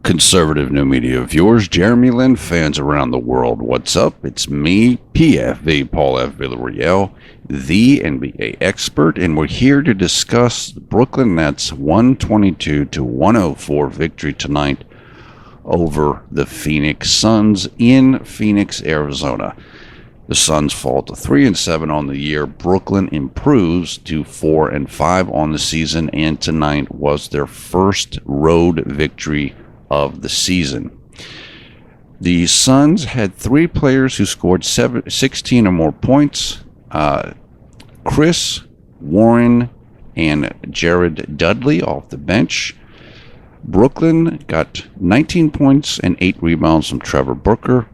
Conservative new media viewers, JLin fans around the world, what's up? It's me, PFV, Paul F. Villarreal, the NBA expert, and we're here to discuss the Brooklyn Nets' 122-104 victory tonight over the Phoenix Suns in Phoenix, Arizona. The Suns fall to 3-7 on the year. Brooklyn improves to 4-5 on the season, and tonight was their first road victory of the season. The Suns had three players who scored 16 or more points. Chris, Warren, and Jared Dudley off the bench. Brooklyn got 19 points and 8 rebounds from Trevor Booker.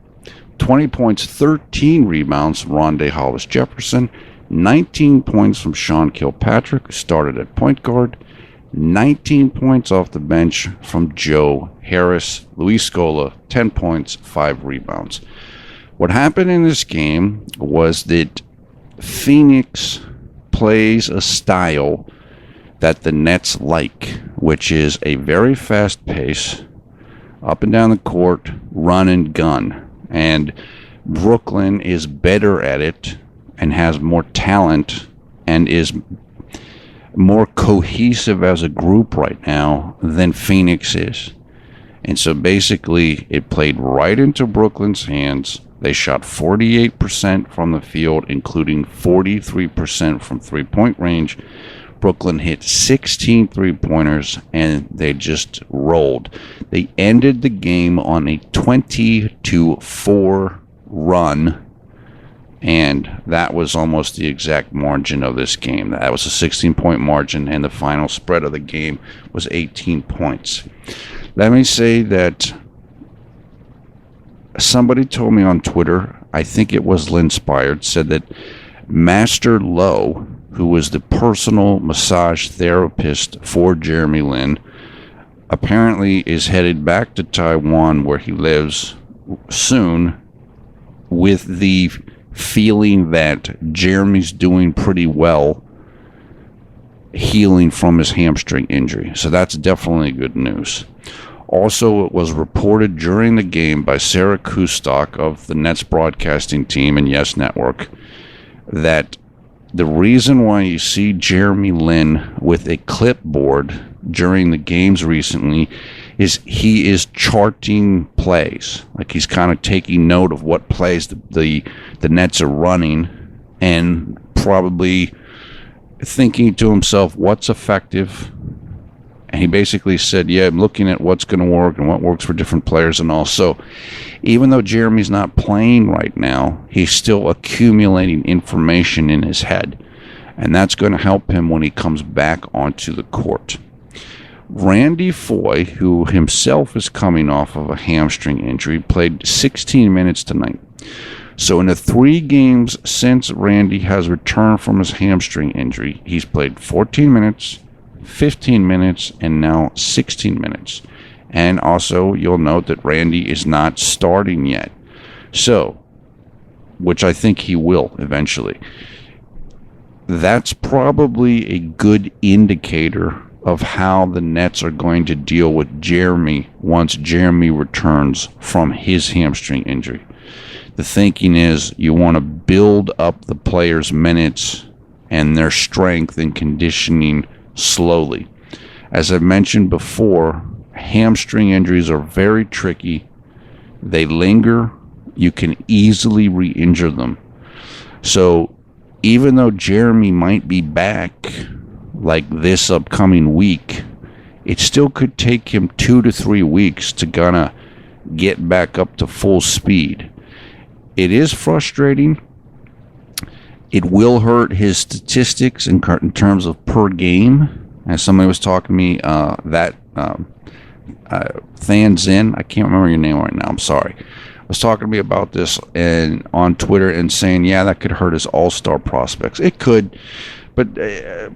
20 points, 13 rebounds from Rondae Hollis-Jefferson. 19 points from Sean Kilpatrick, who started at point guard. 19 points off the bench from Joe Harris. Luis Scola, 10 points, 5 rebounds. What happened in this game was that Phoenix plays a style that the Nets like, which is a very fast pace, up and down the court, run and gun. And Brooklyn is better at it and has more talent and is more cohesive as a group right now than Phoenix is. And so basically it played right into Brooklyn's hands. They shot 48% from the field, including 43% from three-point range. Brooklyn hit 16 three-pointers, and they just rolled. They ended the game on a 20-4 run, and that was almost the exact margin of this game. That was a 16-point margin, and the final spread of the game was 18 points. Let me say that somebody told me on Twitter, I think it was Linspired, said that Master Lowe, who was the personal massage therapist for JLin, apparently is headed back to Taiwan, where he lives, soon, with the feeling that Jeremy's doing pretty well healing from his hamstring injury. So that's definitely good news. Also, it was reported during the game by Sarah Kustok of the Nets broadcasting team and Yes Network that the reason why you see JLin with a clipboard during the games recently is he is charting plays. Like he's kind of taking note of what plays the Nets are running and probably thinking to himself what's effective. And he basically said, yeah, I'm looking at what's going to work and what works for different players and all. So even though Jeremy's not playing right now, he's still accumulating information in his head. And that's going to help him when he comes back onto the court. Randy Foye, who himself is coming off of a hamstring injury, played 16 minutes tonight. So in the 3 games since Randy has returned from his hamstring injury, he's played 14 minutes, 15 minutes, and now 16 minutes. And also, you'll note that Randy is not starting yet. So, which I think he will eventually. That's probably a good indicator of how the Nets are going to deal with Jeremy once Jeremy returns from his hamstring injury. The thinking is you want to build up the players' minutes and their strength and conditioning slowly. As I've mentioned before, hamstring injuries are very tricky. They linger. You can easily re-injure them. So even though Jeremy might be back like this upcoming week, it still could take him 2 to 3 weeks to gonna get back up to full speed. It is frustrating. It will hurt his statistics in terms of per game. As somebody was talking to me, Thanzin, I can't remember your name right now, I'm sorry, was talking to me about this and on Twitter and saying, yeah, that could hurt his all-star prospects. It could, but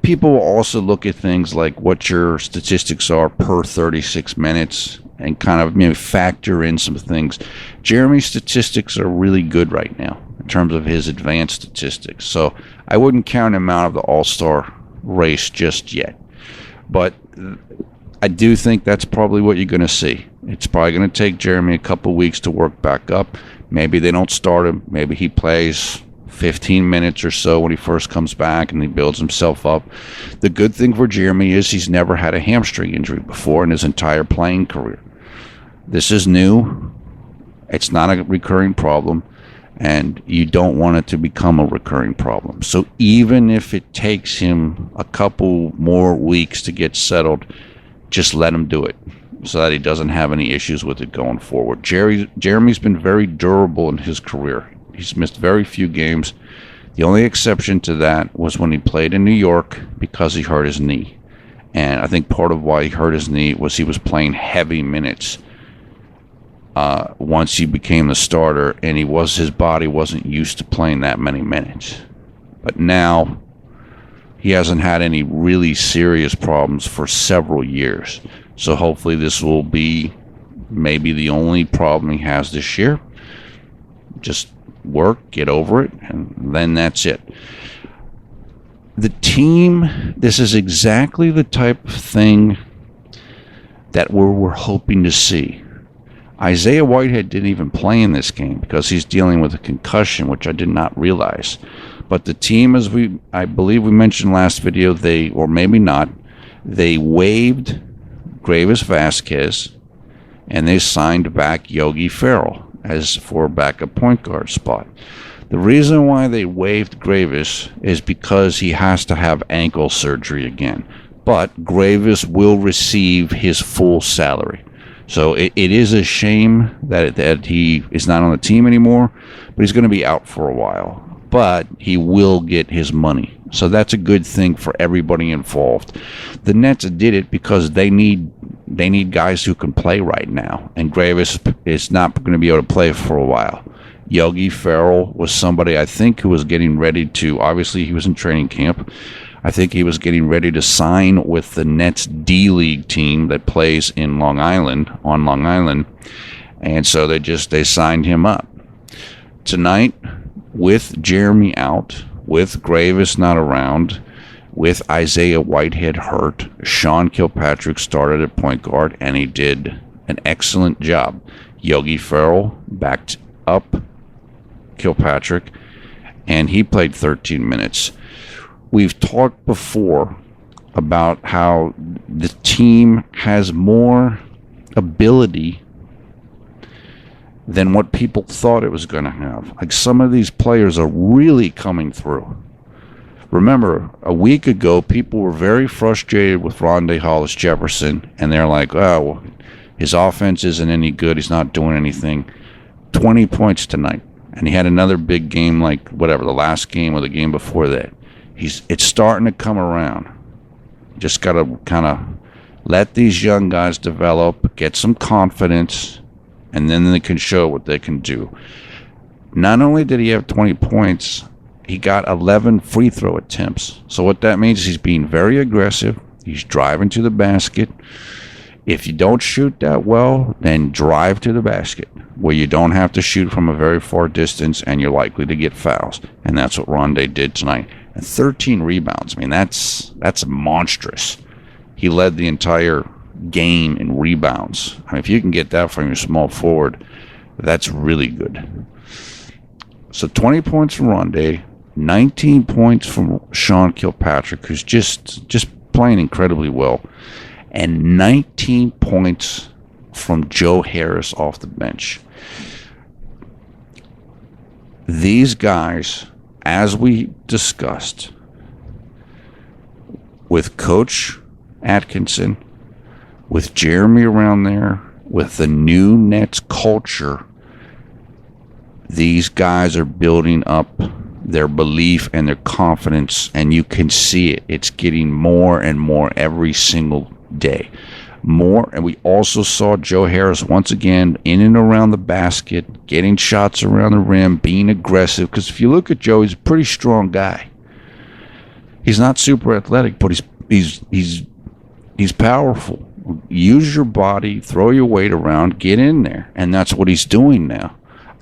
people will also look at things like what your statistics are per 36 minutes and kind of maybe factor in some things. Jeremy's statistics are really good right now in terms of his advanced statistics. So I wouldn't count him out of the all-star race just yet. But I do think that's probably what you're going to see It's probably going to take Jeremy a couple weeks to work back up. Maybe they don't start him. Maybe he plays 15 minutes or so when he first comes back and he builds himself up. The good thing for Jeremy is he's never had a hamstring injury before in his entire playing career. This is new. It's not a recurring problem, and you don't want it to become a recurring problem. So even if it takes him a couple more weeks to get settled, just let him do it so that he doesn't have any issues with it going forward. Jeremy's been very durable in his career. He's missed very few games. The only exception to that was when he played in New York because he hurt his knee. And I think part of why he hurt his knee was he was playing heavy minutes once he became the starter, and his body wasn't used to playing that many minutes. But now he hasn't had any really serious problems for several years. So hopefully this will be maybe the only problem he has this year. Just work, get over it, and then that's it. The team, this is exactly the type of thing that we're hoping to see. Isaiah Whitehead didn't even play in this game because he's dealing with a concussion, which I did not realize. But the team, as I believe we mentioned last video, or maybe not, they waived Gravis Vasquez and they signed back Yogi Ferrell as for a backup point guard spot. The reason why they waived Gravis is because he has to have ankle surgery again. But Gravis will receive his full salary. So it is a shame that he is not on the team anymore, but he's going to be out for a while. But he will get his money. So that's a good thing for everybody involved. The Nets did it because they need guys who can play right now. And Gravis is not going to be able to play for a while. Yogi Ferrell was somebody I think who was getting ready to, obviously he was in training camp. I think he was getting ready to sign with the Nets D-League team that plays on Long Island. And so they signed him up. Tonight, with Jeremy out, with Gravis not around, with Isaiah Whitehead hurt, Sean Kilpatrick started at point guard, and he did an excellent job. Yogi Ferrell backed up Kilpatrick, and he played 13 minutes. We've talked before about how the team has more ability than what people thought it was going to have. Like, some of these players are really coming through. Remember, a week ago, people were very frustrated with Rondé Hollis Jefferson, and they're like, oh, well, his offense isn't any good. He's not doing anything. 20 points tonight. And he had another big game like, the last game or the game before that. It's starting to come around. Just got to kind of let these young guys develop, get some confidence, and then they can show what they can do. Not only did he have 20 points, he got 11 free throw attempts. So what that means is he's being very aggressive. He's driving to the basket. If you don't shoot that well, then drive to the basket where you don't have to shoot from a very far distance and you're likely to get fouls. And that's what Rondé did tonight. And 13 rebounds. I mean, that's monstrous. He led the entire game in rebounds. I mean, if you can get that from your small forward, that's really good. So 20 points from Rondé, 19 points from Sean Kilpatrick, who's just playing incredibly well, and 19 points from Joe Harris off the bench. These guys, as we discussed, with Coach Atkinson, with Jeremy around there, with the new Nets culture, these guys are building up their belief and their confidence, and you can see it. It's getting more and more every single day. More, and we also saw Joe Harris once again in and around the basket, getting shots around the rim, being aggressive. Because if you look at Joe, he's a pretty strong guy. He's not super athletic, but he's powerful. Use your body, throw your weight around, get in there, and that's what he's doing now.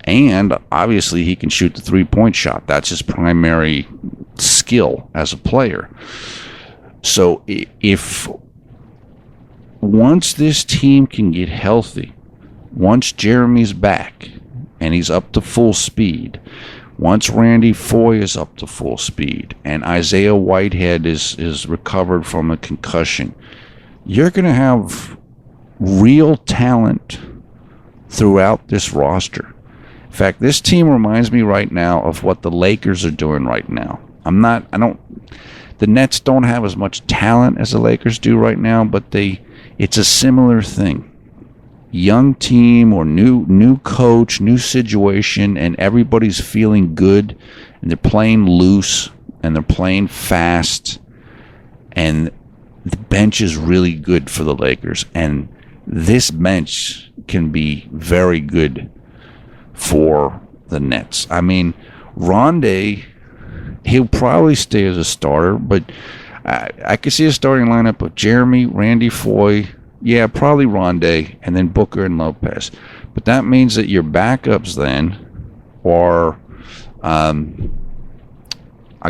And obviously, he can shoot the three-point shot. That's his primary skill as a player. So if once this team can get healthy, once Jeremy's back and he's up to full speed, once Randy Foye is up to full speed and Isaiah Whitehead is recovered from a concussion, you're going to have real talent throughout this roster. In fact, this team reminds me right now of what the Lakers are doing right now. The Nets don't have as much talent as the Lakers do right now, but it's a similar thing. Young team or new coach, new situation, and everybody's feeling good, and they're playing loose, and they're playing fast, and the bench is really good for the Lakers, and this bench can be very good for the Nets. I mean, Rondé, he'll probably stay as a starter, but I could see a starting lineup of Jeremy, Randy Foye, yeah, probably Rondé, and then Booker and Lopez. But that means that your backups then are, I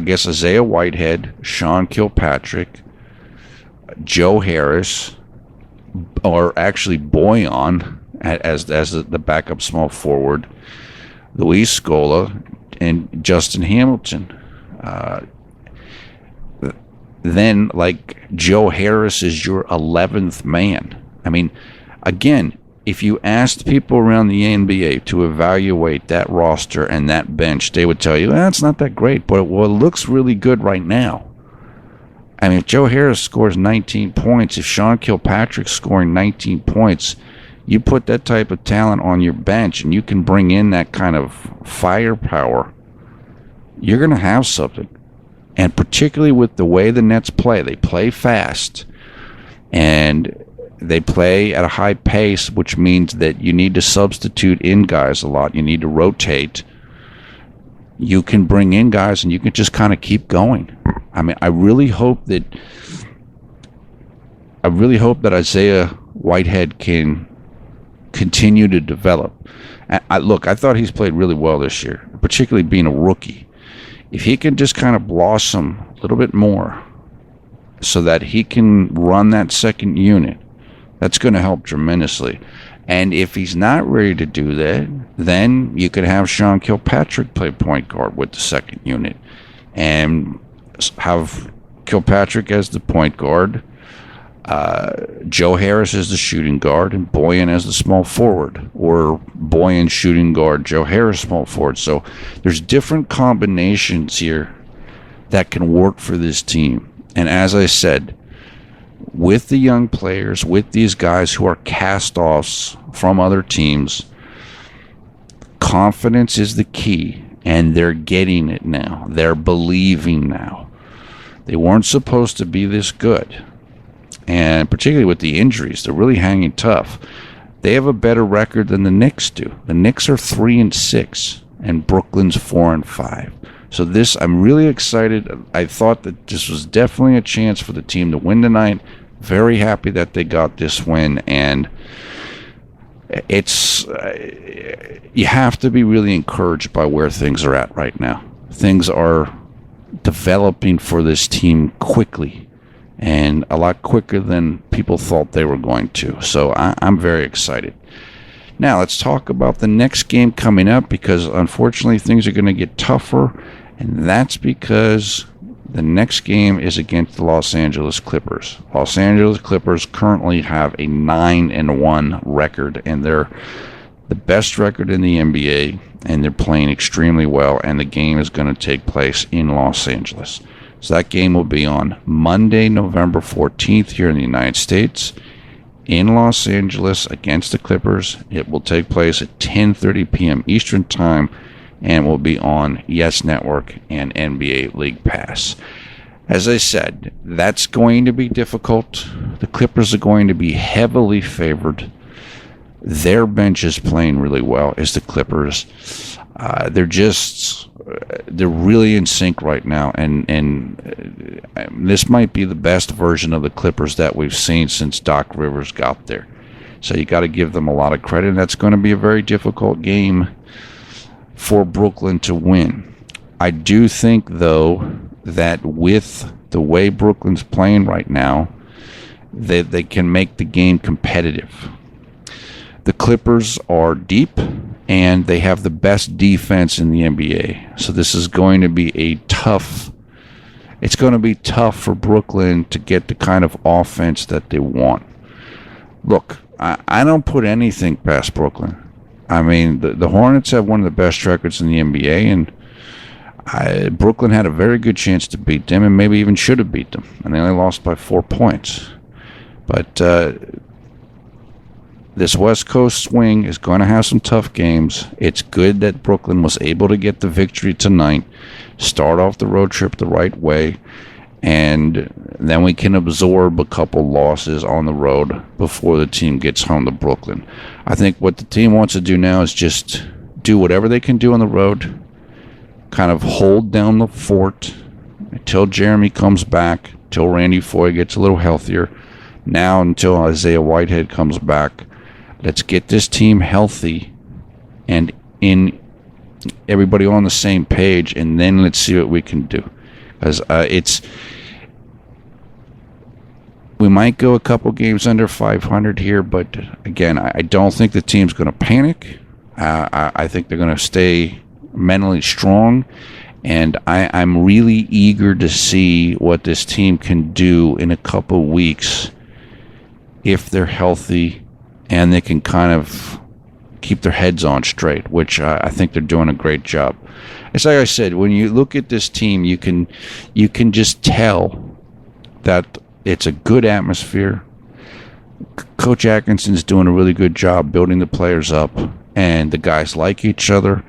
guess, Isaiah Whitehead, Sean Kilpatrick, Joe Harris, or actually Boyan as the backup small forward, Luis Scola, and Justin Hamilton. Then, like, Joe Harris is your 11th man. I mean, again, if you asked people around the NBA to evaluate that roster and that bench, they would tell you, it's not that great, but it looks really good right now. I mean, if Joe Harris scores 19 points, if Sean Kilpatrick's scoring 19 points, you put that type of talent on your bench and you can bring in that kind of firepower, you're going to have something. And particularly with the way the Nets play, they play fast and they play at a high pace, which means that you need to substitute in guys a lot. You need to rotate. You can bring in guys and you can just kind of keep going. I mean, I really hope that Isaiah Whitehead can continue to develop. I thought he's played really well this year, particularly being a rookie. If he can just kind of blossom a little bit more so that he can run that second unit, that's going to help tremendously. And if he's not ready to do that, then you could have Sean Kilpatrick play point guard with the second unit and have Kilpatrick as the point guard, Joe Harris as the shooting guard, and Boyan as the small forward, or Boyan shooting guard, Joe Harris small forward. So there's different combinations here that can work for this team. And as I said, with the young players, with these guys who are cast-offs from other teams, confidence is the key, and they're getting it now. They're believing now. They weren't supposed to be this good. And particularly with the injuries, they're really hanging tough. They have a better record than the Knicks do. The Knicks are 3-6, and Brooklyn's 4-5. So I'm really excited. I thought that this was definitely a chance for the team to win tonight. Very happy that they got this win, and you have to be really encouraged by where things are at right now. Things are developing for this team quickly, and a lot quicker than people thought they were going to. So I'm very excited. Now let's talk about the next game coming up, because unfortunately things are going to get tougher, and that's because the next game is against the Los Angeles Clippers. Los Angeles Clippers currently have a 9-1 record, and they're the best record in the NBA, and they're playing extremely well, and the game is going to take place in Los Angeles. So that game will be on Monday, November 14th here in the United States in Los Angeles against the Clippers. It will take place at 10:30 p.m. Eastern Time and will be on Yes Network and NBA League Pass. As I said, that's going to be difficult. The Clippers are going to be heavily favored. Their bench is playing really well as the Clippers. They're really in sync right now, and this might be the best version of the Clippers that we've seen since Doc Rivers got there. So you got to give them a lot of credit. And that's going to be a very difficult game for Brooklyn to win. I do think, though, that with the way Brooklyn's playing right now, they can make the game competitive. The Clippers are deep, and they have the best defense in the NBA. So this is going to be it's going to be tough for Brooklyn to get the kind of offense that they want. Look, I don't put anything past Brooklyn. I mean, the Hornets have one of the best records in the NBA, and Brooklyn had a very good chance to beat them, and maybe even should have beat them, and they only lost by 4 points. But this West Coast swing is going to have some tough games. It's good that Brooklyn was able to get the victory tonight, start off the road trip the right way, and then we can absorb a couple losses on the road before the team gets home to Brooklyn. I think what the team wants to do now is just do whatever they can do on the road, kind of hold down the fort until Jeremy comes back, until Randy Foye gets a little healthier, now until Isaiah Whitehead comes back. Let's get this team healthy and in everybody on the same page, and then let's see what we can do. Because we might go a couple games under 500 here, but again, I don't think the team's going to panic. I think they're going to stay mentally strong, and I'm really eager to see what this team can do in a couple weeks if they're healthy and they can kind of keep their heads on straight, which I think they're doing a great job. It's like I said, when you look at this team, you can just tell that it's a good atmosphere. Coach Atkinson's doing a really good job building the players up, and the guys like each other,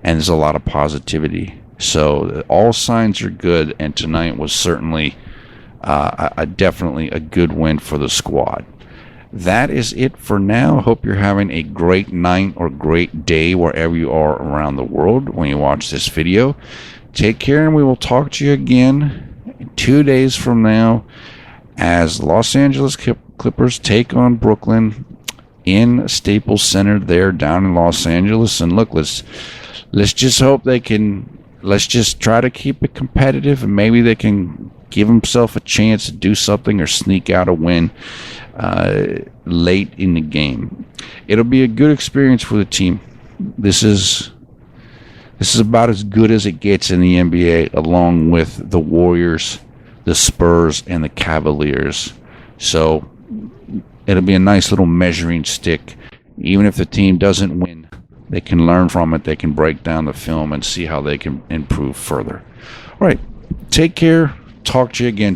and there's a lot of positivity. So all signs are good, and tonight was certainly definitely a good win for the squad. That is it for now. I hope you're having a great night or great day wherever you are around the world when you watch this video. Take care, and we will talk to you again 2 days from now as Los Angeles Clippers take on Brooklyn in Staples Center there down in Los Angeles. And look, let's just hope they can. Let's just try to keep it competitive, and maybe they can give themselves a chance to do something or sneak out a win late in the game. It'll be a good experience for the team. This is about as good as it gets in the NBA, along with the Warriors, the Spurs, and the Cavaliers. So it'll be a nice little measuring stick. Even if the team doesn't win, they can learn from it. They can break down the film and see how they can improve further. All right, take care. Talk to you again.